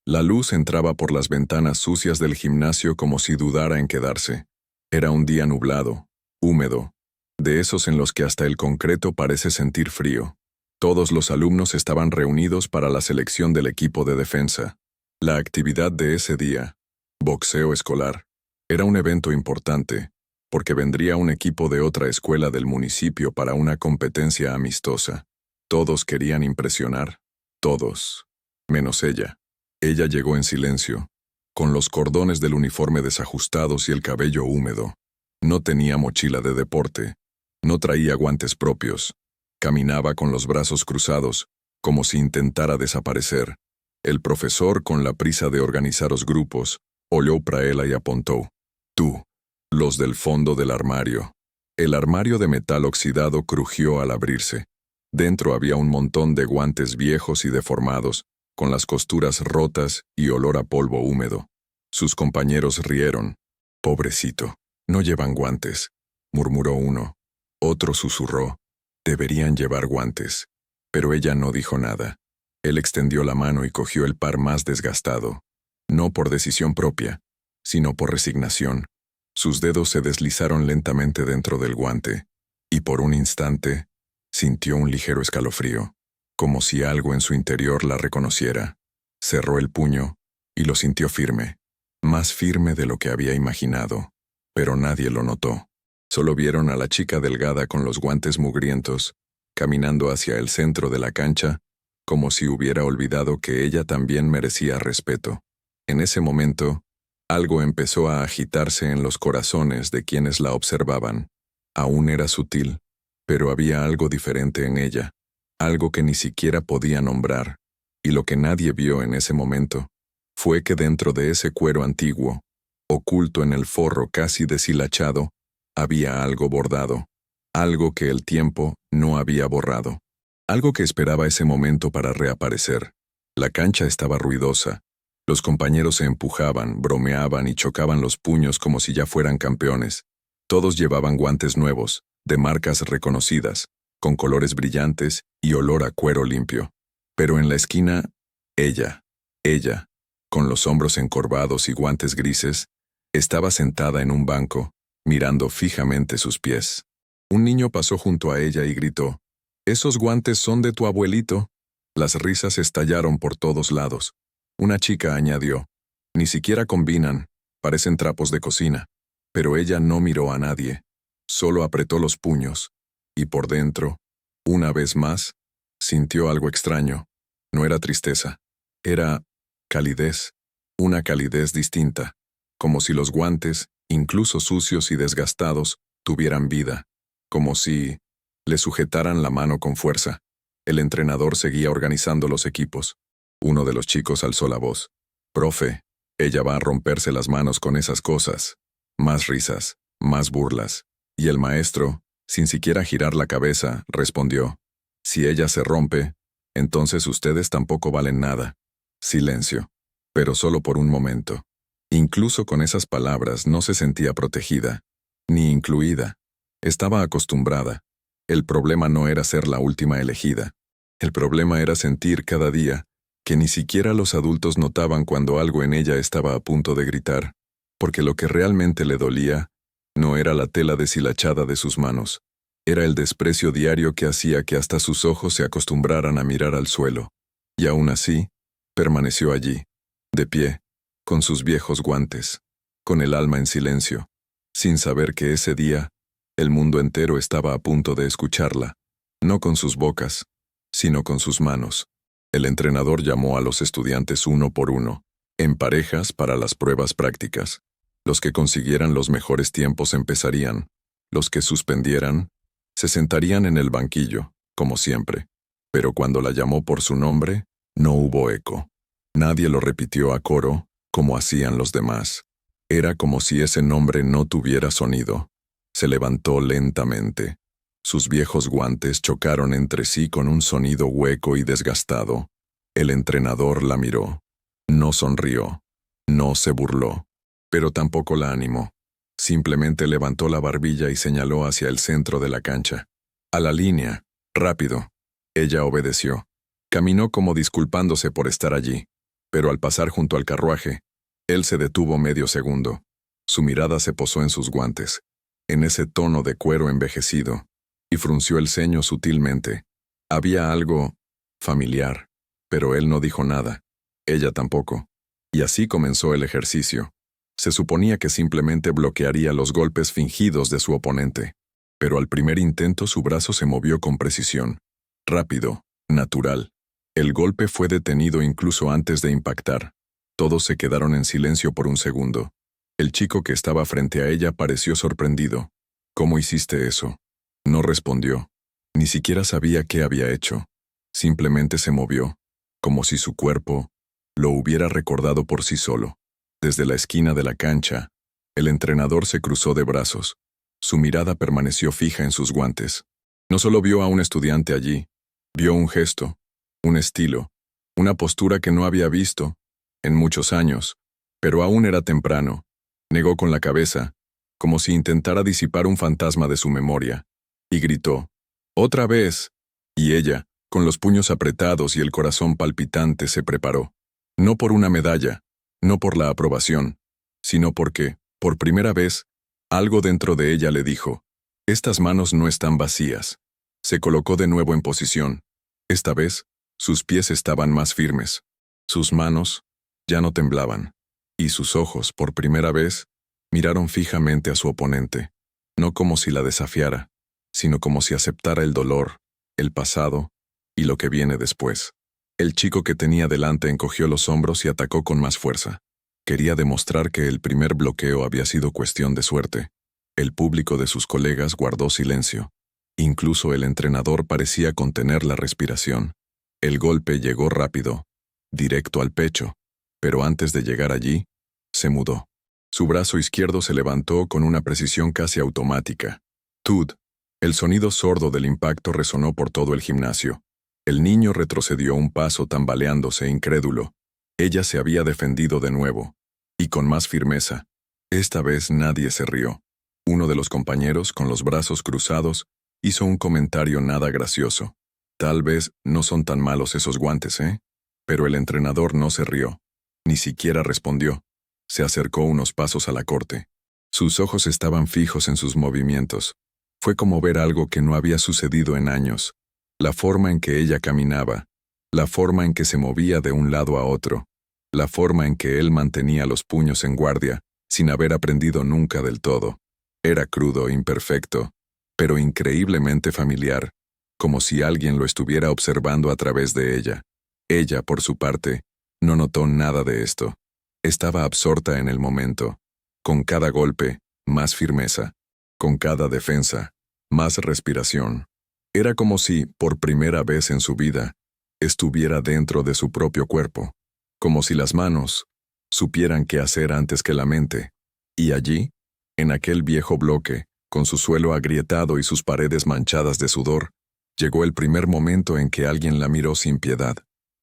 La luz entraba por las ventanas sucias del gimnasio como si dudara en quedarse. Era un día nublado, húmedo, de esos en los que hasta el concreto parece sentir frío. Todos los alumnos estaban reunidos para la selección del equipo de defensa. La actividad de ese día, boxeo escolar, era un evento importante, porque vendría un equipo de otra escuela del municipio para una competencia amistosa. Todos querían impresionar, todos, menos ella. Ella llegó en silencio, con los cordones del uniforme desajustados y el cabello húmedo. No tenía mochila de deporte, no traía guantes propios. Caminaba con los brazos cruzados, como si intentara desaparecer. El profesor, con la prisa de organizar los grupos, olhó para ella y apuntó. Tú, los del fondo del armario. El armario de metal oxidado crujió al abrirse. Dentro había un montón de guantes viejos y deformados, con las costuras rotas y olor a polvo húmedo. Sus compañeros rieron. Pobrecito, no llevan guantes, murmuró uno. Otro susurró. Deberían llevar guantes. Pero ella no dijo nada. Él extendió la mano y cogió el par más desgastado. No por decisión propia, sino por resignación. Sus dedos se deslizaron lentamente dentro del guante, y por un instante, sintió un ligero escalofrío, como si algo en su interior la reconociera. Cerró el puño, y lo sintió firme, más firme de lo que había imaginado, pero nadie lo notó. Solo vieron a la chica delgada con los guantes mugrientos, caminando hacia el centro de la cancha, como si hubiera olvidado que ella también merecía respeto. En ese momento, algo empezó a agitarse en los corazones de quienes la observaban. Aún era sutil, pero había algo diferente en ella, algo que ni siquiera podía nombrar, y lo que nadie vio en ese momento fue que dentro de ese cuero antiguo, oculto en el forro casi deshilachado, había algo bordado, algo que el tiempo no había borrado, algo que esperaba ese momento para reaparecer. La cancha estaba ruidosa. Los compañeros se empujaban, bromeaban y chocaban los puños como si ya fueran campeones. Todos llevaban guantes nuevos, de marcas reconocidas, con colores brillantes y olor a cuero limpio. Pero en la esquina, ella, con los hombros encorvados y guantes grises, estaba sentada en un banco, mirando fijamente sus pies. Un niño pasó junto a ella y gritó, «¿Esos guantes son de tu abuelito?» Las risas estallaron por todos lados. Una chica añadió, «Ni siquiera combinan, parecen trapos de cocina». Pero ella no miró a nadie, solo apretó los puños, y por dentro, una vez más, sintió algo extraño. No era tristeza, era calidez, una calidez distinta, como si los guantes, incluso sucios y desgastados, tuvieran vida, como si le sujetaran la mano con fuerza. El entrenador seguía organizando los equipos. Uno de los chicos alzó la voz. «Profe, ella va a romperse las manos con esas cosas». Más risas, más burlas. Y el maestro, sin siquiera girar la cabeza, respondió, «Si ella se rompe, entonces ustedes tampoco valen nada». Silencio. Pero solo por un momento. Incluso con esas palabras no se sentía protegida, ni incluida. Estaba acostumbrada. El problema no era ser la última elegida. El problema era sentir cada día que ni siquiera los adultos notaban cuando algo en ella estaba a punto de gritar, porque lo que realmente le dolía no era la tela deshilachada de sus manos, era el desprecio diario que hacía que hasta sus ojos se acostumbraran a mirar al suelo. Y aún así, permaneció allí, de pie, con sus viejos guantes, con el alma en silencio, sin saber que ese día, el mundo entero estaba a punto de escucharla, no con sus bocas, sino con sus manos. El entrenador llamó a los estudiantes uno por uno, en parejas para las pruebas prácticas. Los que consiguieran los mejores tiempos empezarían. Los que suspendieran, se sentarían en el banquillo, como siempre. Pero cuando la llamó por su nombre, no hubo eco. Nadie lo repitió a coro, como hacían los demás. Era como si ese nombre no tuviera sonido. Se levantó lentamente. Sus viejos guantes chocaron entre sí con un sonido hueco y desgastado. El entrenador la miró. No sonrió. No se burló. Pero tampoco la animó. Simplemente levantó la barbilla y señaló hacia el centro de la cancha. «A la línea. Rápido». Ella obedeció. Caminó como disculpándose por estar allí. Pero al pasar junto al carruaje, él se detuvo medio segundo. Su mirada se posó en sus guantes, en ese tono de cuero envejecido, y frunció el ceño sutilmente. Había algo familiar, pero él no dijo nada. Ella tampoco. Y así comenzó el ejercicio. Se suponía que simplemente bloquearía los golpes fingidos de su oponente. Pero al primer intento su brazo se movió con precisión. Rápido, natural. El golpe fue detenido incluso antes de impactar. Todos se quedaron en silencio por un segundo. El chico que estaba frente a ella pareció sorprendido. ¿Cómo hiciste eso? No respondió. Ni siquiera sabía qué había hecho. Simplemente se movió, como si su cuerpo lo hubiera recordado por sí solo. Desde la esquina de la cancha, el entrenador se cruzó de brazos. Su mirada permaneció fija en sus guantes. No solo vio a un estudiante allí, vio un gesto, un estilo, una postura que no había visto en muchos años, pero aún era temprano. Negó con la cabeza, como si intentara disipar un fantasma de su memoria, y gritó, «¡Otra vez!». Y ella, con los puños apretados y el corazón palpitante, se preparó. No por una medalla, no por la aprobación, sino porque, por primera vez, algo dentro de ella le dijo, «Estas manos no están vacías». Se colocó de nuevo en posición. Esta vez, sus pies estaban más firmes. Sus manos ya no temblaban. Y sus ojos, por primera vez, miraron fijamente a su oponente, no como si la desafiara, sino como si aceptara el dolor, el pasado y lo que viene después. El chico que tenía delante encogió los hombros y atacó con más fuerza. Quería demostrar que el primer bloqueo había sido cuestión de suerte. El público de sus colegas guardó silencio. Incluso el entrenador parecía contener la respiración. El golpe llegó rápido, directo al pecho, pero antes de llegar allí, se mudó. Su brazo izquierdo se levantó con una precisión casi automática. ¡Tud! El sonido sordo del impacto resonó por todo el gimnasio. El niño retrocedió un paso tambaleándose incrédulo. Ella se había defendido de nuevo, y con más firmeza. Esta vez nadie se rió. Uno de los compañeros, con los brazos cruzados, hizo un comentario nada gracioso. Tal vez no son tan malos esos guantes, ¿eh? Pero el entrenador no se rió. Ni siquiera respondió. Se acercó unos pasos a la corte. Sus ojos estaban fijos en sus movimientos. Fue como ver algo que no había sucedido en años. La forma en que ella caminaba, la forma en que se movía de un lado a otro, la forma en que él mantenía los puños en guardia, sin haber aprendido nunca del todo. Era crudo, imperfecto, pero increíblemente familiar, como si alguien lo estuviera observando a través de ella. Ella, por su parte, no notó nada de esto. Estaba absorta en el momento. Con cada golpe, más firmeza. Con cada defensa, más respiración. Era como si, por primera vez en su vida, estuviera dentro de su propio cuerpo. Como si las manos supieran qué hacer antes que la mente. Y allí, en aquel viejo bloque, con su suelo agrietado y sus paredes manchadas de sudor, llegó el primer momento en que alguien la miró sin piedad.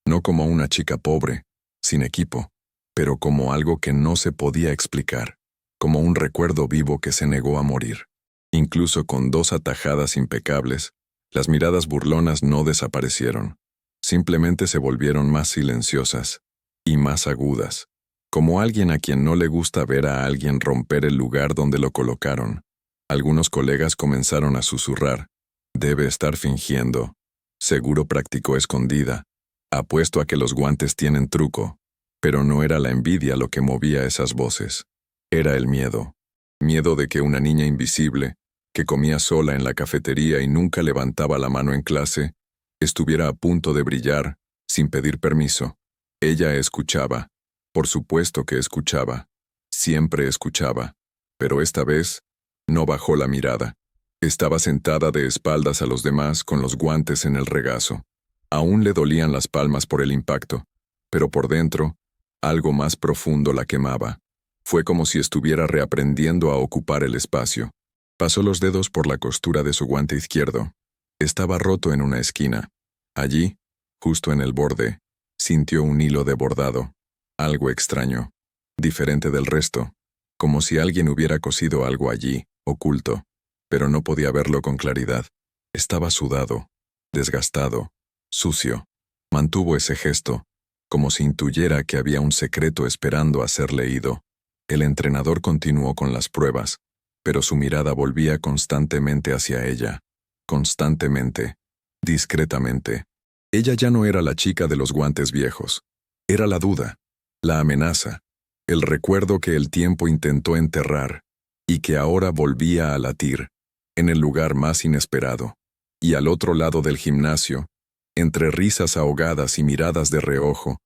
No como una chica pobre, sin equipo, pero como algo que no se podía explicar, como un recuerdo vivo que se negó a morir. Incluso con 2 atajadas impecables, las miradas burlonas no desaparecieron. Simplemente se volvieron más silenciosas y más agudas, como alguien a quien no le gusta ver a alguien romper el lugar donde lo colocaron. Algunos colegas comenzaron a susurrar. Debe estar fingiendo. Seguro practicó escondida. Apuesto a que los guantes tienen truco. Pero no era la envidia lo que movía esas voces. Era el miedo. Miedo de que una niña invisible, que comía sola en la cafetería y nunca levantaba la mano en clase, estuviera a punto de brillar, sin pedir permiso. Ella escuchaba. Por supuesto que escuchaba. Siempre escuchaba. Pero esta vez, no bajó la mirada. Estaba sentada de espaldas a los demás con los guantes en el regazo. Aún le dolían las palmas por el impacto, pero por dentro, algo más profundo la quemaba. Fue como si estuviera reaprendiendo a ocupar el espacio. Pasó los dedos por la costura de su guante izquierdo. Estaba roto en una esquina. Allí, justo en el borde, sintió un hilo de bordado. Algo extraño, diferente del resto, como si alguien hubiera cosido algo allí, oculto, pero no podía verlo con claridad. Estaba sudado, desgastado, sucio. Mantuvo ese gesto, como si intuyera que había un secreto esperando a ser leído. El entrenador continuó con las pruebas, pero su mirada volvía constantemente hacia ella. Constantemente. Discretamente. Ella ya no era la chica de los guantes viejos. Era la duda, la amenaza, el recuerdo que el tiempo intentó enterrar y que ahora volvía a latir, en el lugar más inesperado. Y al otro lado del gimnasio, entre risas ahogadas y miradas de reojo,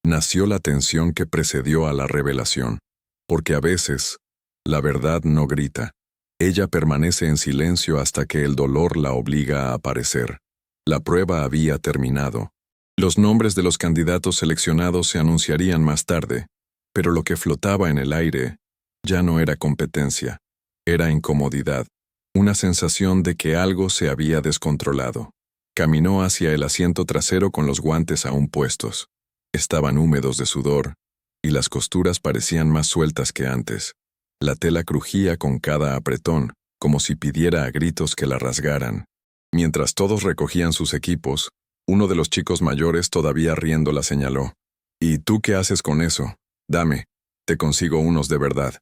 nació la tensión que precedió a la revelación. Porque a veces, la verdad no grita. Ella permanece en silencio hasta que el dolor la obliga a aparecer. La prueba había terminado. Los nombres de los candidatos seleccionados se anunciarían más tarde, pero lo que flotaba en el aire ya no era competencia, era incomodidad, una sensación de que algo se había descontrolado. Caminó hacia el asiento trasero con los guantes aún puestos. Estaban húmedos de sudor, y las costuras parecían más sueltas que antes. La tela crujía con cada apretón, como si pidiera a gritos que la rasgaran. Mientras todos recogían sus equipos, uno de los chicos mayores todavía riendo la señaló. «¿Y tú qué haces con eso? Dame, te consigo unos de verdad».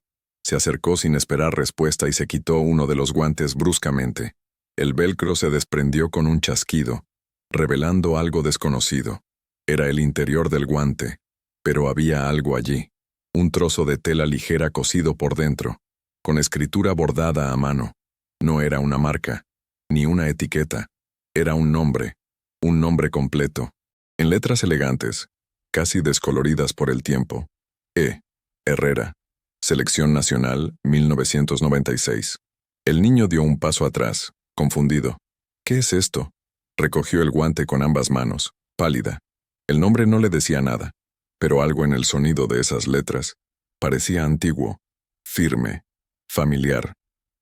Se acercó sin esperar respuesta y se quitó uno de los guantes bruscamente. El velcro se desprendió con un chasquido, revelando algo desconocido. Era el interior del guante, pero había algo allí. Un trozo de tela ligera cosido por dentro, con escritura bordada a mano. No era una marca, ni una etiqueta. Era un nombre completo, en letras elegantes, casi descoloridas por el tiempo. E. Herrera. Selección Nacional, 1996. El niño dio un paso atrás, confundido. ¿Qué es esto? Recogió el guante con ambas manos, pálida. El nombre no le decía nada, pero algo en el sonido de esas letras parecía antiguo, firme, familiar.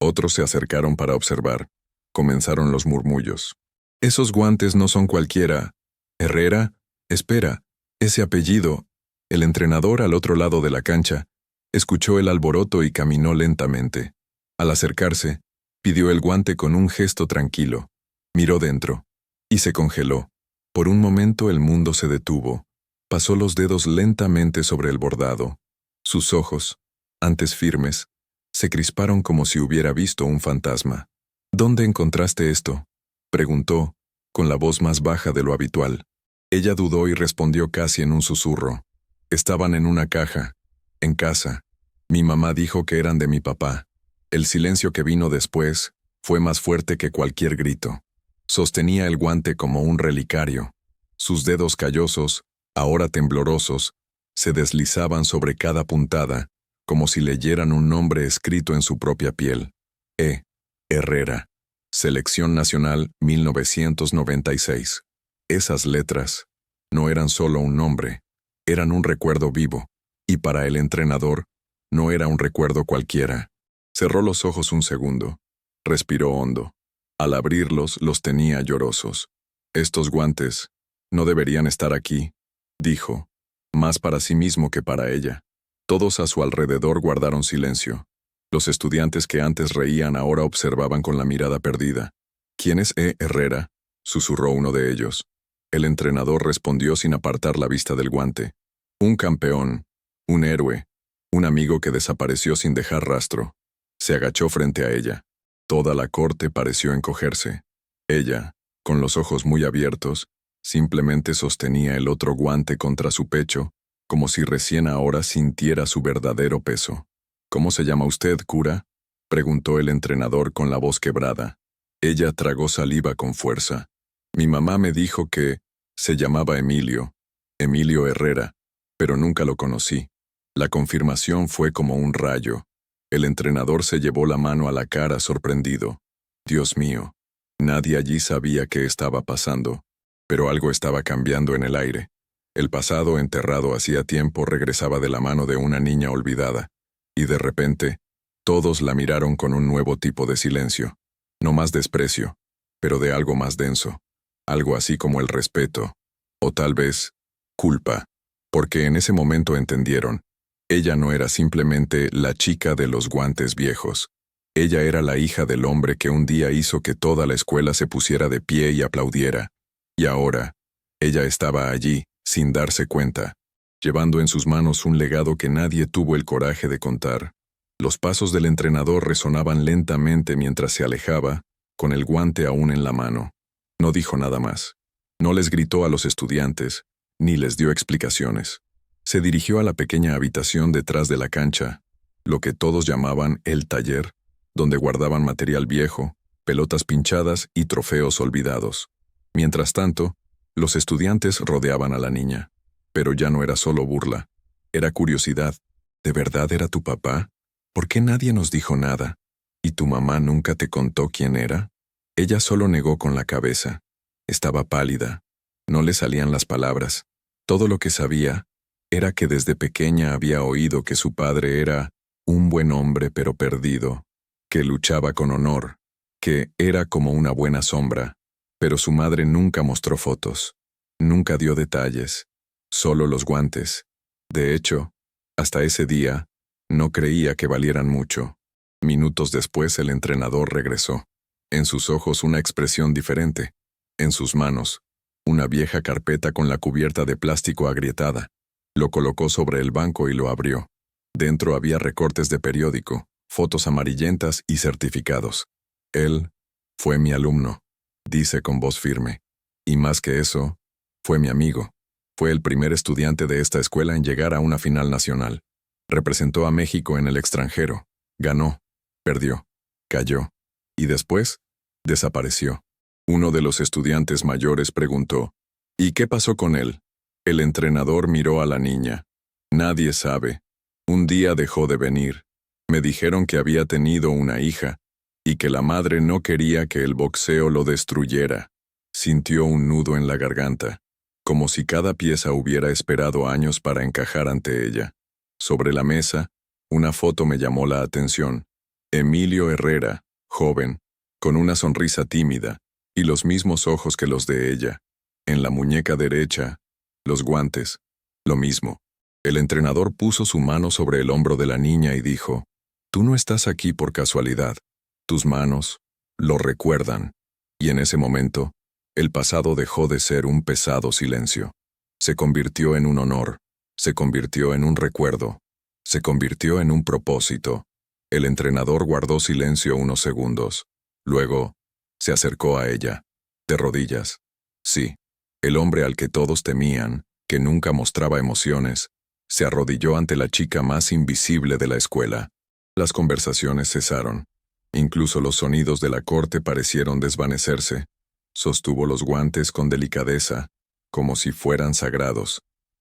Otros se acercaron para observar. Comenzaron los murmullos. «Esos guantes no son cualquiera. Herrera, espera, ese apellido». El entrenador al otro lado de la cancha escuchó el alboroto y caminó lentamente. Al acercarse, pidió el guante con un gesto tranquilo. Miró dentro y se congeló. Por un momento el mundo se detuvo. Pasó los dedos lentamente sobre el bordado. Sus ojos, antes firmes, se crisparon como si hubiera visto un fantasma. «¿Dónde encontraste esto?», preguntó, con la voz más baja de lo habitual. Ella dudó y respondió casi en un susurro. «Estaban en una caja, en casa. Mi mamá dijo que eran de mi papá». El silencio que vino después fue más fuerte que cualquier grito. Sostenía el guante como un relicario. Sus dedos callosos, ahora temblorosos, se deslizaban sobre cada puntada, como si leyeran un nombre escrito en su propia piel. E. Herrera. Selección Nacional 1996. Esas letras no eran solo un nombre, eran un recuerdo vivo, y para el entrenador no era un recuerdo cualquiera. Cerró los ojos un segundo, respiró hondo. Al abrirlos los tenía llorosos. «Estos guantes no deberían estar aquí», dijo, más para sí mismo que para ella. Todos a su alrededor guardaron silencio. Los estudiantes que antes reían ahora observaban con la mirada perdida. «¿Quién es E. Herrera?», susurró uno de ellos. El entrenador respondió sin apartar la vista del guante. «Un campeón, un héroe, un amigo que desapareció sin dejar rastro». Se agachó frente a ella. Toda la corte pareció encogerse. Ella, con los ojos muy abiertos, simplemente sostenía el otro guante contra su pecho, como si recién ahora sintiera su verdadero peso. «¿Cómo se llama usted, cura?», preguntó el entrenador con la voz quebrada. Ella tragó saliva con fuerza. «Mi mamá me dijo que se llamaba Emilio Herrera, pero nunca lo conocí». La confirmación fue como un rayo. El entrenador se llevó la mano a la cara sorprendido. Dios mío, nadie allí sabía qué estaba pasando, pero algo estaba cambiando en el aire. El pasado enterrado hacía tiempo regresaba de la mano de una niña olvidada, y de repente, todos la miraron con un nuevo tipo de silencio. No más desprecio, pero de algo más denso, algo así como el respeto, o tal vez, culpa, porque en ese momento entendieron. Ella no era simplemente la chica de los guantes viejos. Ella era la hija del hombre que un día hizo que toda la escuela se pusiera de pie y aplaudiera. Y ahora, ella estaba allí, sin darse cuenta, llevando en sus manos un legado que nadie tuvo el coraje de contar. Los pasos del entrenador resonaban lentamente mientras se alejaba, con el guante aún en la mano. No dijo nada más. No les gritó a los estudiantes, ni les dio explicaciones. Se dirigió a la pequeña habitación detrás de la cancha, lo que todos llamaban el taller, donde guardaban material viejo, pelotas pinchadas y trofeos olvidados. Mientras tanto, los estudiantes rodeaban a la niña. Pero ya no era solo burla. Era curiosidad. ¿De verdad era tu papá? ¿Por qué nadie nos dijo nada? ¿Y tu mamá nunca te contó quién era? Ella solo negó con la cabeza. Estaba pálida. No le salían las palabras. Todo lo que sabía era que desde pequeña había oído que su padre era un buen hombre pero perdido, que luchaba con honor, que era como una buena sombra, pero su madre nunca mostró fotos, nunca dio detalles, solo los guantes. De hecho, hasta ese día, no creía que valieran mucho. Minutos después el entrenador regresó. En sus ojos una expresión diferente. En sus manos, una vieja carpeta con la cubierta de plástico agrietada. Lo colocó sobre el banco y lo abrió. Dentro había recortes de periódico, fotos amarillentas y certificados. Él fue mi alumno, dice con voz firme. Y más que eso, fue mi amigo. Fue el primer estudiante de esta escuela en llegar a una final nacional. Representó a México en el extranjero. Ganó, perdió, cayó. Y después, desapareció. Uno de los estudiantes mayores preguntó, ¿y qué pasó con él? El entrenador miró a la niña. Nadie sabe. Un día dejó de venir. Me dijeron que había tenido una hija y que la madre no quería que el boxeo lo destruyera. Sintió un nudo en la garganta, como si cada pieza hubiera esperado años para encajar ante ella. Sobre la mesa, una foto me llamó la atención. Emilio Herrera, joven, con una sonrisa tímida y los mismos ojos que los de ella. En la muñeca derecha, los guantes, lo mismo. El entrenador puso su mano sobre el hombro de la niña y dijo, «Tú no estás aquí por casualidad. Tus manos lo recuerdan». Y en ese momento, el pasado dejó de ser un pesado silencio. Se convirtió en un honor, se convirtió en un recuerdo, se convirtió en un propósito. El entrenador guardó silencio unos segundos. Luego, se acercó a ella, de rodillas. Sí, el hombre al que todos temían, que nunca mostraba emociones, se arrodilló ante la chica más invisible de la escuela. Las conversaciones cesaron. Incluso los sonidos de la corte parecieron desvanecerse. Sostuvo los guantes con delicadeza, como si fueran sagrados.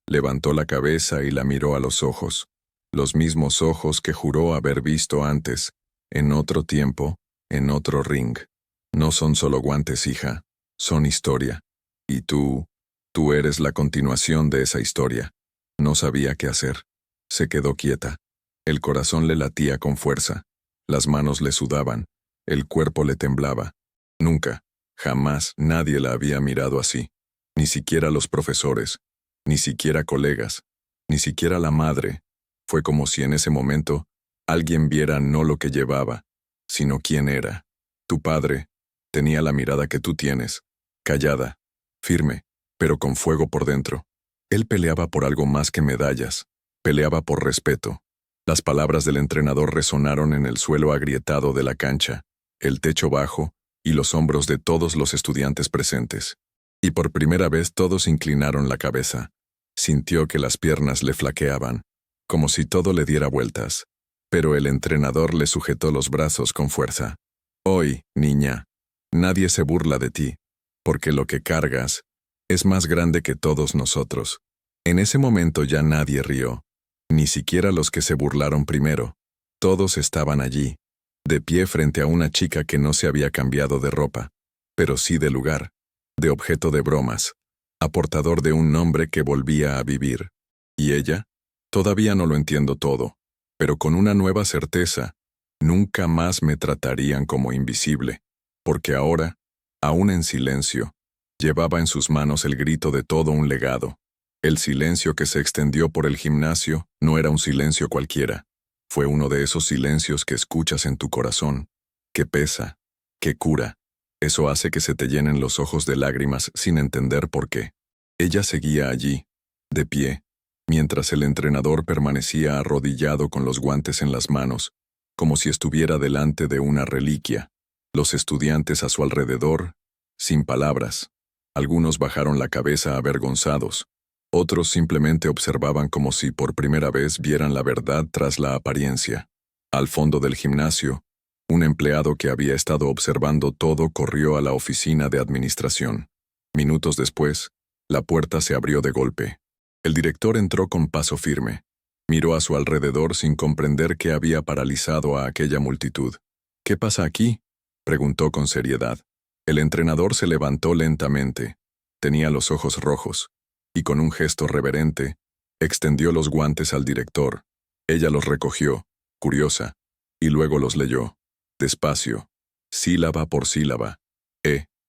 Levantó la cabeza y la miró a los ojos. Los mismos ojos que juró haber visto antes, en otro tiempo, en otro ring. No son solo guantes, hija, son historia. Y tú eres la continuación de esa historia. No sabía qué hacer. Se quedó quieta. El corazón le latía con fuerza. Las manos le sudaban. El cuerpo le temblaba. Nunca, jamás nadie la había mirado así. Ni siquiera los profesores, ni siquiera colegas, ni siquiera la madre. Fue como si en ese momento alguien viera no lo que llevaba, sino quién era. Tu padre tenía la mirada que tú tienes, callada, firme, pero con fuego por dentro. Él peleaba por algo más que medallas, peleaba por respeto. Las palabras del entrenador resonaron en el suelo agrietado de la cancha, el techo bajo y los hombros de todos los estudiantes presentes. Y por primera vez todos inclinaron la cabeza. Sintió que las piernas le flaqueaban, como si todo le diera vueltas. Pero el entrenador le sujetó los brazos con fuerza. Hoy, niña, nadie se burla de ti, porque lo que cargas es más grande que todos nosotros. En ese momento ya nadie rió, ni siquiera los que se burlaron primero. Todos estaban allí, de pie frente a una chica que no se había cambiado de ropa, pero sí de lugar, de objeto de bromas, aportador de un nombre que volvía a vivir. ¿Y ella? Todavía no lo entiendo todo, pero con una nueva certeza, nunca más me tratarían como invisible, porque ahora, aún en silencio, llevaba en sus manos el grito de todo un legado. El silencio que se extendió por el gimnasio no era un silencio cualquiera. Fue uno de esos silencios que escuchas en tu corazón, que pesa, que cura. Eso hace que se te llenen los ojos de lágrimas sin entender por qué. Ella seguía allí, de pie, mientras el entrenador permanecía arrodillado con los guantes en las manos, como si estuviera delante de una reliquia. Los estudiantes a su alrededor, sin palabras. Algunos bajaron la cabeza avergonzados. Otros simplemente observaban como si por primera vez vieran la verdad tras la apariencia. Al fondo del gimnasio, un empleado que había estado observando todo corrió a la oficina de administración. Minutos después, la puerta se abrió de golpe. El director entró con paso firme. Miró a su alrededor sin comprender qué había paralizado a aquella multitud. «¿Qué pasa aquí?», preguntó con seriedad. El entrenador se levantó lentamente. Tenía los ojos rojos, y con un gesto reverente, extendió los guantes al director. Ella los recogió, curiosa, y luego los leyó, despacio, sílaba por sílaba.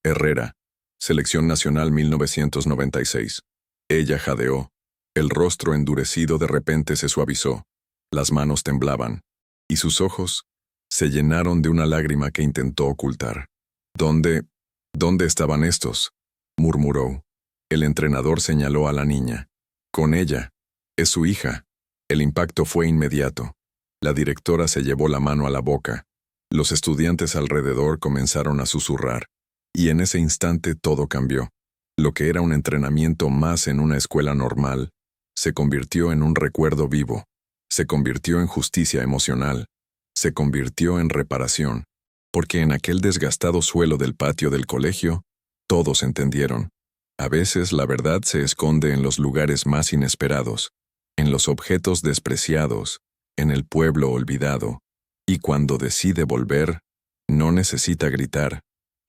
Herrera, Selección Nacional 1996. Ella jadeó. El rostro endurecido de repente se suavizó. Las manos temblaban, y sus ojos se llenaron de una lágrima que intentó ocultar. «¿Dónde estaban estos?», murmuró. El entrenador señaló a la niña. «Con ella. Es su hija». El impacto fue inmediato. La directora se llevó la mano a la boca. Los estudiantes alrededor comenzaron a susurrar. Y en ese instante todo cambió. Lo que era un entrenamiento más en una escuela normal, se convirtió en un recuerdo vivo. Se convirtió en justicia emocional. Se convirtió en reparación. Porque en aquel desgastado suelo del patio del colegio, todos entendieron. A veces la verdad se esconde en los lugares más inesperados, en los objetos despreciados, en el pueblo olvidado, y cuando decide volver, no necesita gritar,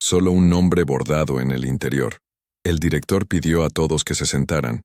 solo un nombre bordado en el interior. El director pidió a todos que se sentaran.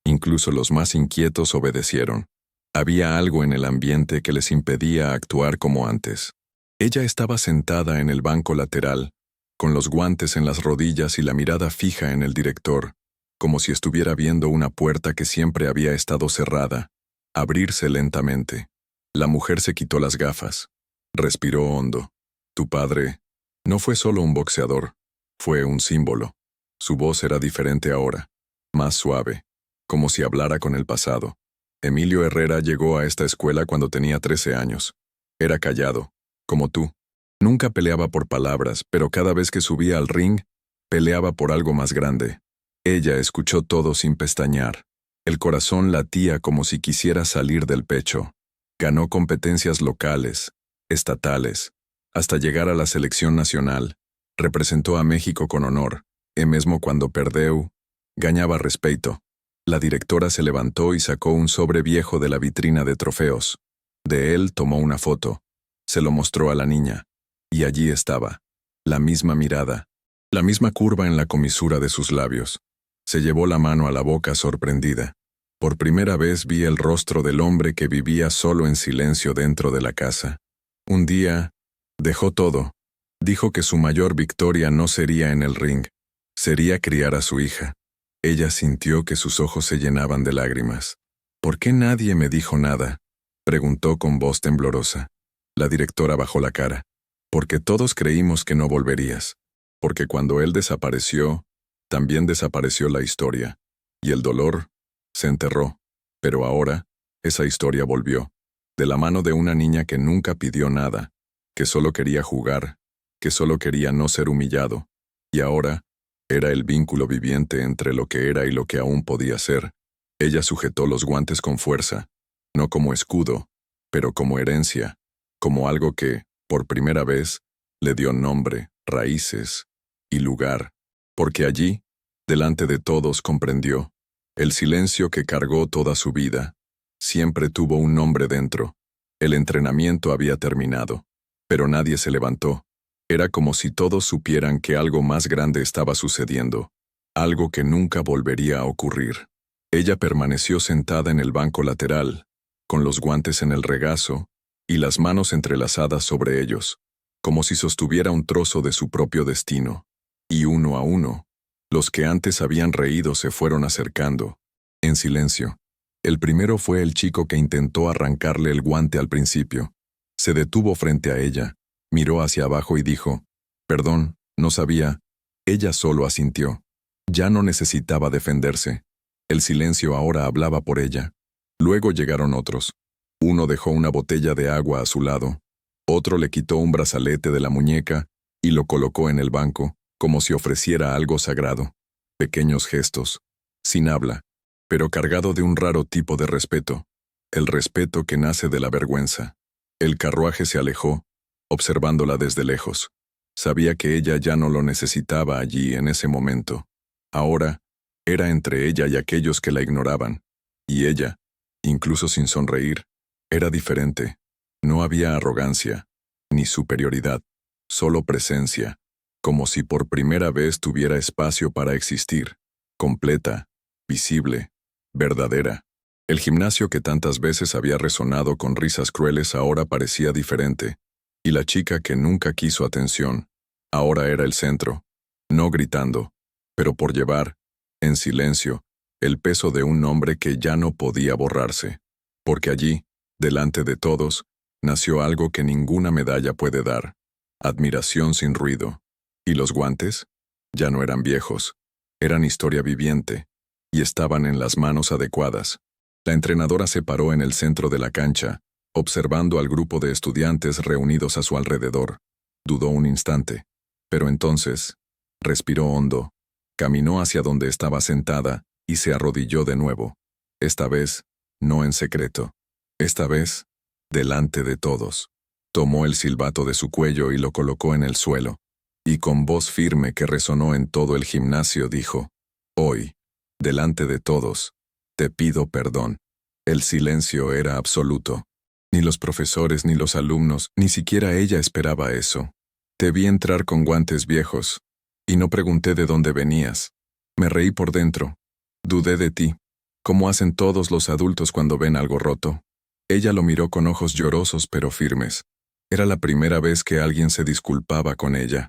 Incluso los más inquietos obedecieron. Había algo en el ambiente que les impedía actuar como antes. Ella estaba sentada en el banco lateral, con los guantes en las rodillas y la mirada fija en el director, como si estuviera viendo una puerta que siempre había estado cerrada, abrirse lentamente. La mujer se quitó las gafas. Respiró hondo. «Tu padre no fue solo un boxeador, fue un símbolo». Su voz era diferente ahora, más suave, como si hablara con el pasado. «Emilio Herrera llegó a esta escuela cuando tenía 13 años. Era callado, como tú. Nunca peleaba por palabras, pero cada vez que subía al ring, peleaba por algo más grande». Ella escuchó todo sin pestañear. El corazón latía como si quisiera salir del pecho. Ganó competencias locales, estatales, hasta llegar a la selección nacional. Representó a México con honor, e mesmo cuando perdeu, ganaba respeto. La directora se levantó y sacó un sobre viejo de la vitrina de trofeos. De él tomó una foto. Se lo mostró a la niña. Y allí estaba, la misma mirada, la misma curva en la comisura de sus labios. Se llevó la mano a la boca sorprendida. Por primera vez vi el rostro del hombre que vivía solo en silencio dentro de la casa. Un día, dejó todo. Dijo que su mayor victoria no sería en el ring, sería criar a su hija. Ella sintió que sus ojos se llenaban de lágrimas. «¿Por qué nadie me dijo nada?», preguntó con voz temblorosa. La directora bajó la cara. «Porque todos creímos que no volverías. Porque cuando él desapareció, también desapareció la historia. Y el dolor se enterró. Pero ahora, esa historia volvió. De la mano de una niña que nunca pidió nada, que solo quería jugar, que solo quería no ser humillado. Y ahora, era el vínculo viviente entre lo que era y lo que aún podía ser». Ella sujetó los guantes con fuerza, no como escudo, pero como herencia, como algo que, por primera vez, le dio nombre, raíces y lugar. Porque allí, delante de todos, comprendió. El silencio que cargó toda su vida, siempre tuvo un nombre dentro. El entrenamiento había terminado, pero nadie se levantó. Era como si todos supieran que algo más grande estaba sucediendo, algo que nunca volvería a ocurrir. Ella permaneció sentada en el banco lateral, con los guantes en el regazo y las manos entrelazadas sobre ellos, como si sostuviera un trozo de su propio destino. Y uno a uno, los que antes habían reído se fueron acercando, en silencio. El primero fue el chico que intentó arrancarle el guante al principio. Se detuvo frente a ella, miró hacia abajo y dijo: «Perdón, no sabía». Ella solo asintió. Ya no necesitaba defenderse. El silencio ahora hablaba por ella. Luego llegaron otros. Uno dejó una botella de agua a su lado. Otro le quitó un brazalete de la muñeca y lo colocó en el banco, como si ofreciera algo sagrado. Pequeños gestos, sin habla, pero cargado de un raro tipo de respeto. El respeto que nace de la vergüenza. El carruaje se alejó, observándola desde lejos. Sabía que ella ya no lo necesitaba allí en ese momento. Ahora, era entre ella y aquellos que la ignoraban. Y ella, incluso sin sonreír, era diferente. No había arrogancia, ni superioridad, solo presencia, como si por primera vez tuviera espacio para existir, completa, visible, verdadera. El gimnasio que tantas veces había resonado con risas crueles ahora parecía diferente, y la chica que nunca quiso atención, ahora era el centro, no gritando, pero por llevar, en silencio, el peso de un nombre que ya no podía borrarse, porque allí, delante de todos, nació algo que ninguna medalla puede dar, admiración sin ruido. ¿Y los guantes? Ya no eran viejos, eran historia viviente, y estaban en las manos adecuadas. La entrenadora se paró en el centro de la cancha, observando al grupo de estudiantes reunidos a su alrededor. Dudó un instante, pero entonces, respiró hondo, caminó hacia donde estaba sentada y se arrodilló de nuevo. Esta vez, no en secreto. Esta vez, delante de todos. Tomó el silbato de su cuello y lo colocó en el suelo, y con voz firme que resonó en todo el gimnasio dijo: «Hoy, delante de todos, te pido perdón». El silencio era absoluto. Ni los profesores ni los alumnos, ni siquiera ella esperaba eso. «Te vi entrar con guantes viejos, y no pregunté de dónde venías. Me reí por dentro. Dudé de ti, como hacen todos los adultos cuando ven algo roto». Ella lo miró con ojos llorosos pero firmes. Era la primera vez que alguien se disculpaba con ella.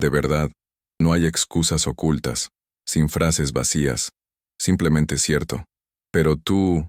De verdad, no hay excusas ocultas, sin frases vacías, simplemente cierto. Pero tú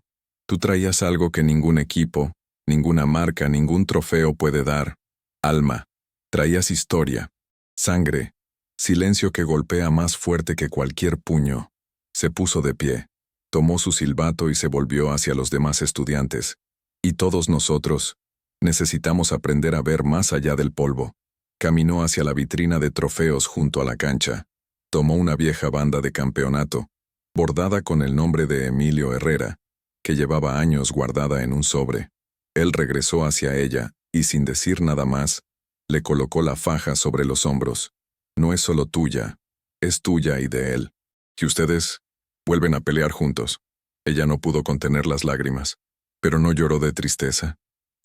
traías algo que ningún equipo, ninguna marca, ningún trofeo puede dar. Alma. Traías historia, sangre, silencio que golpea más fuerte que cualquier puño. Se puso de pie, tomó su silbato y se volvió hacia los demás estudiantes. Y todos nosotros necesitamos aprender a ver más allá del polvo. Caminó hacia la vitrina de trofeos junto a la cancha. Tomó una vieja banda de campeonato, bordada con el nombre de Emilio Herrera, que llevaba años guardada en un sobre. Él regresó hacia ella y, sin decir nada más, le colocó la faja sobre los hombros. No es solo tuya, es tuya y de él. Y ustedes vuelven a pelear juntos. Ella no pudo contener las lágrimas. Pero no lloró de tristeza,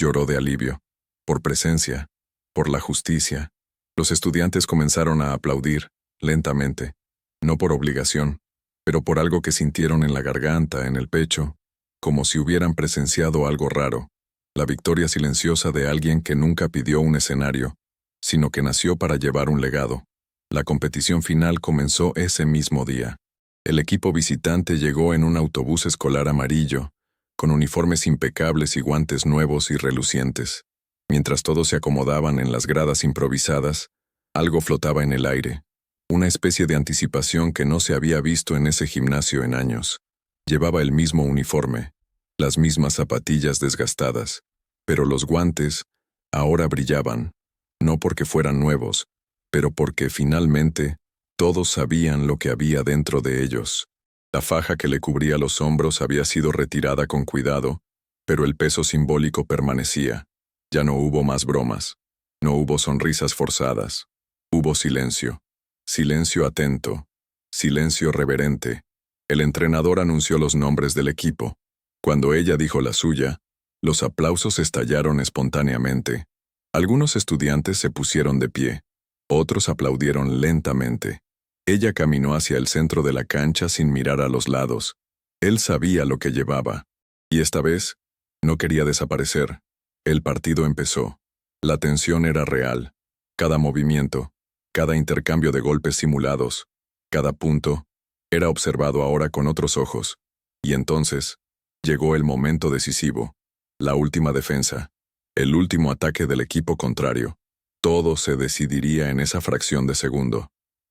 lloró de alivio, por presencia, por la justicia. Los estudiantes comenzaron a aplaudir, lentamente, no por obligación, pero por algo que sintieron en la garganta, en el pecho, como si hubieran presenciado algo raro, la victoria silenciosa de alguien que nunca pidió un escenario, sino que nació para llevar un legado. La competición final comenzó ese mismo día. El equipo visitante llegó en un autobús escolar amarillo, con uniformes impecables y guantes nuevos y relucientes. Mientras todos se acomodaban en las gradas improvisadas, algo flotaba en el aire, una especie de anticipación que no se había visto en ese gimnasio en años. Llevaba el mismo uniforme, las mismas zapatillas desgastadas, pero los guantes ahora brillaban, no porque fueran nuevos, pero porque finalmente todos sabían lo que había dentro de ellos. La faja que le cubría los hombros había sido retirada con cuidado, pero el peso simbólico permanecía. Ya no hubo más bromas. No hubo sonrisas forzadas. Hubo silencio. Silencio atento. Silencio reverente. El entrenador anunció los nombres del equipo. Cuando ella dijo la suya, los aplausos estallaron espontáneamente. Algunos estudiantes se pusieron de pie. Otros aplaudieron lentamente. Ella caminó hacia el centro de la cancha sin mirar a los lados. Él sabía lo que llevaba. Y esta vez, no quería desaparecer. El partido empezó. La tensión era real. Cada movimiento, cada intercambio de golpes simulados, cada punto, era observado ahora con otros ojos. Y entonces, llegó el momento decisivo. La última defensa. El último ataque del equipo contrario. Todo se decidiría en esa fracción de segundo.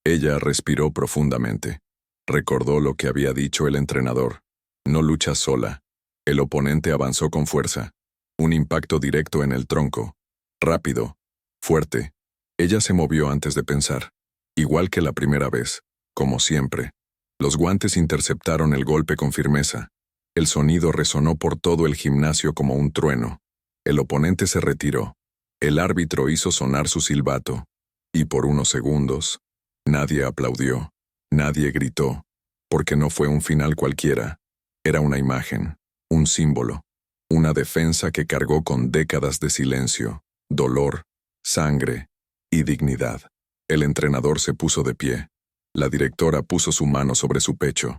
Ella respiró profundamente. Recordó lo que había dicho el entrenador. No luchas sola. El oponente avanzó con fuerza. Un impacto directo en el tronco. Rápido. Fuerte. Ella se movió antes de pensar. Igual que la primera vez. Como siempre. Los guantes interceptaron el golpe con firmeza. El sonido resonó por todo el gimnasio como un trueno. El oponente se retiró. El árbitro hizo sonar su silbato. Y por unos segundos, nadie aplaudió. Nadie gritó. Porque no fue un final cualquiera. Era una imagen. Un símbolo. Una defensa que cargó con décadas de silencio, dolor, sangre y dignidad. El entrenador se puso de pie. La directora puso su mano sobre su pecho.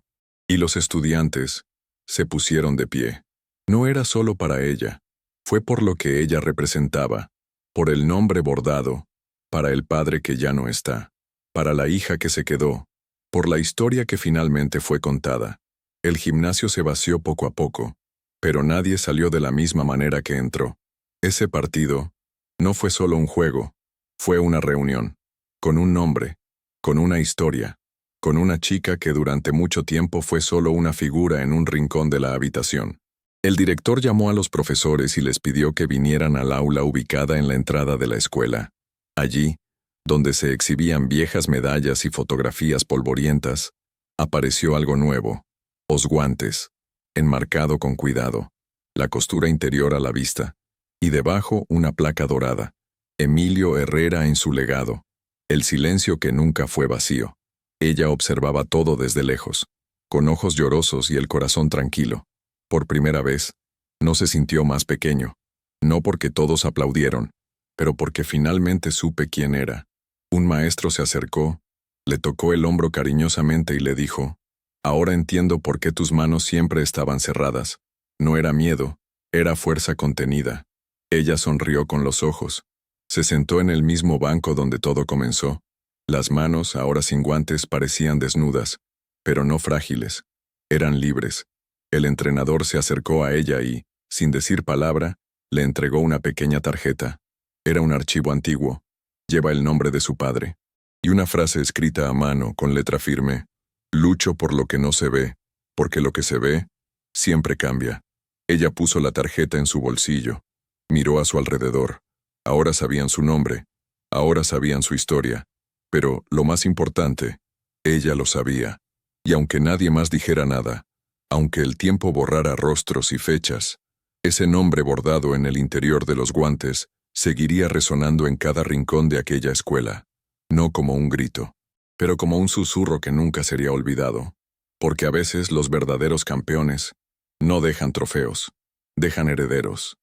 Y los estudiantes se pusieron de pie. No era solo para ella. Fue por lo que ella representaba. Por el nombre bordado. Para el padre que ya no está. Para la hija que se quedó. Por la historia que finalmente fue contada. El gimnasio se vació poco a poco. Pero nadie salió de la misma manera que entró. Ese partido no fue solo un juego. Fue una reunión. Con un nombre. Con una historia. Con una chica que durante mucho tiempo fue solo una figura en un rincón de la habitación. El director llamó a los profesores y les pidió que vinieran al aula ubicada en la entrada de la escuela. Allí, donde se exhibían viejas medallas y fotografías polvorientas, apareció algo nuevo. Los guantes, enmarcado con cuidado, la costura interior a la vista, y debajo una placa dorada. Emilio Herrera en su legado. El silencio que nunca fue vacío. Ella observaba todo desde lejos, con ojos llorosos y el corazón tranquilo. Por primera vez, no se sintió más pequeño. No porque todos aplaudieron, pero porque finalmente supe quién era. Un maestro se acercó, le tocó el hombro cariñosamente y le dijo: «Ahora entiendo por qué tus manos siempre estaban cerradas. No era miedo, era fuerza contenida». Ella sonrió con los ojos. Se sentó en el mismo banco donde todo comenzó. Las manos, ahora sin guantes, parecían desnudas, pero no frágiles. Eran libres. El entrenador se acercó a ella y, sin decir palabra, le entregó una pequeña tarjeta. Era un archivo antiguo. Lleva el nombre de su padre. Y una frase escrita a mano, con letra firme: «Lucho por lo que no se ve, porque lo que se ve siempre cambia». Ella puso la tarjeta en su bolsillo. Miró a su alrededor. Ahora sabían su nombre. Ahora sabían su historia. Pero, lo más importante, ella lo sabía. Y aunque nadie más dijera nada, aunque el tiempo borrara rostros y fechas, ese nombre bordado en el interior de los guantes seguiría resonando en cada rincón de aquella escuela. No como un grito, pero como un susurro que nunca sería olvidado. Porque a veces los verdaderos campeones no dejan trofeos, dejan herederos.